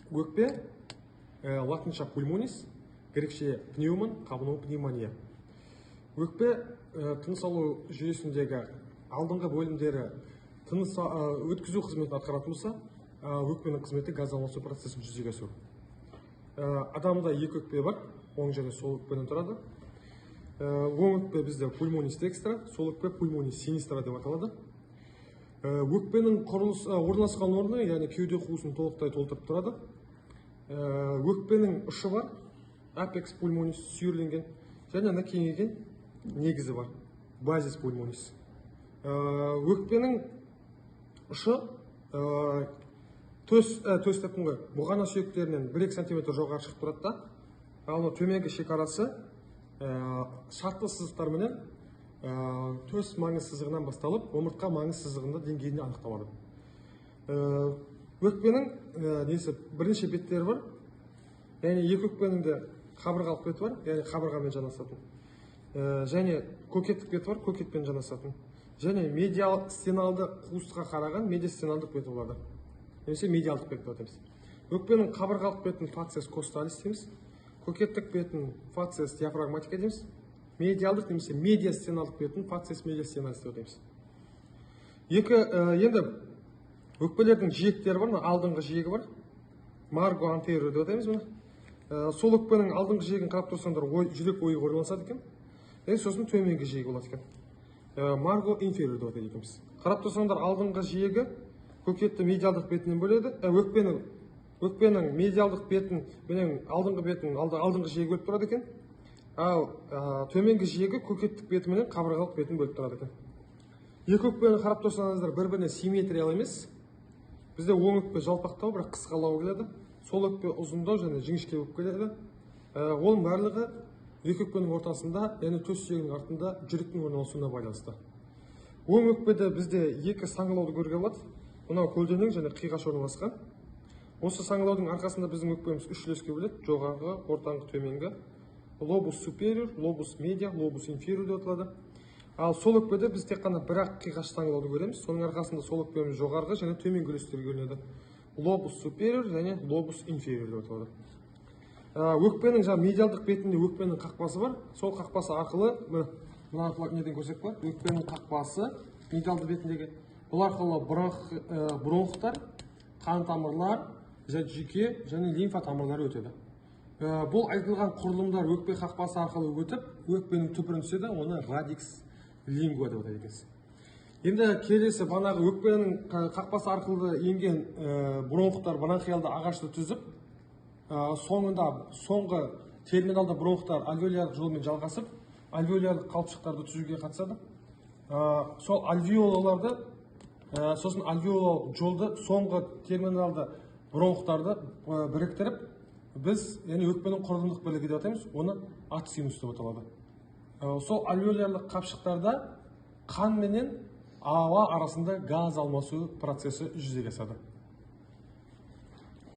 Өкпе, латынша пульмонис, грекше пневмон, қабыну пневмония. Өкпе тыныс алу жүйесіндегі алдыңғы бөлімдері тыныс өткізу қызметін атқаратын болса, өкпенің қызметі газ алмасу процесін жүзеге асыру. Адамда екі өкпе бар, оң және сол өкпеден тұрады. Оң өкпе бізде пульмонис декстра, сол өкпе пульмонис синистра деп аталады. Өкпенің орналасқан орны, яғни кеуде қуысын толықтай толтырып тұрады. Өкпенің ұшы бар, апекс пульмонис сүйірленген, және ана кеңейген негізі бар, базис пульмонис. Өкпенің ұшы төс дептің ғой, бұғана сүйектерінен 1-2 см жоғары шығып тұрады да, ал төменгі шекарасы шартты сызықтарменен төс маңыз сызығынан басталып, омыртқа маңыз сызығында деңгейіне анықталады. Өкпенің бірнеше беттері бар, яғни екі өкпенің де қабырғалық беті бар, яғни қабырғамен жанасатын. Және көкеттік беті бар, көкетпен жанасатын. Және медиал стеналды қуысқа қараған медиастеналдық беті болады. Немесе медиалдық бет деп атаймыз. Өкпенің қабырғалық бетін фациас косталис дейміз. Көкеттік бетін фациас диафрагматика дейміз. Медиалдық немесе медиастеналдық бетін фациас медиастеналис деп атаймыз. Енді өкпелердің жиектері бар, алдыңғы жиегі бар. Марго антериор деп атаймыз мұны. Сол өкпенің алдыңғы жиегін қарап тұрсаңдар, жүрек ойы орналасады екен. Сосын төменгі жиегі болады екен. Марго инфериор деп атайды екенбіз. Қарап тұрсаңдар, алдыңғы жиегі көкетті медиалдық бетінен бөледі. Өкпенің медиалдық бетін менен алдыңғы бетін алдыңғы жиегі бөліп тұрады екен. Ал төменгі жиегі көкеттік беті менен қабырғалық бетін бөліп тұрады екен. Екі өкпені қарап тұрсаңыздар, бір-біріне симметриялы емес. Бізде оң өкпе жалпақтау, бірақ қысқалау келеді. Сол өкпе ұзындау және жіңішке болып келеді. Ол барлығы екі өкпенің ортасында, яғни төс сүйегінің артында жүректің орналасуына байланысты. Оң өкпеде бізде екі саңылауды көруге болады. Мынау көлденең және қиғаш орналасқан. Осы саңылаудың арқасында біздің өкпеміз үш үлеске бөледі: жоғарғы, ортаңғы, төменгі. Лобус супериор, лобус медиа, лобус инфериор деп аталады. Ал сол өкпеде біз тек қана бір-ақ қиғаш саңылауды көреміз. Соның арқасында сол өкпеміз жоғарғы және төменгі үлестерге бөлінеді. Лобус супериор және лобус инфериор деп аталады. Өкпенің медиалдық бетінде өкпенің қақпасы бар. Сол қақпасы арқылы, мына неден көрсек бар, өкпенің қақпасы медиалды бетіндегі. Бұл арқылы бронхтар, қан тамырлар, жүйке және лимфа тамырлары өтеді. Бұл айтылған құрылымдар өкпе қақпасы арқылы өтіп, өкпенің түбірін түседі, оны радикс лингва деп атайды екенбіз. Енді келесі банағы өкпенің қақпасы арқылы енген бронхтар бронхиалды ағашты түзіп, соңғы терминалды бронхтар альвеолярлық жолмен жалғасып, альвеолярлық қалыпшықтарды түзуге қатысады. Сол альвеолаларды, сосын альвеолалық жолды, соңғы терминалды бронхтарды біріктіріп, біз, яғни өкпенің құрылымдық бірлігі деп атаймыз, оны ат синус деп аталады. Сол альвеолярлық қапшықтарда қан менен ауа арасында газ алмасу процесі жүзеге асады.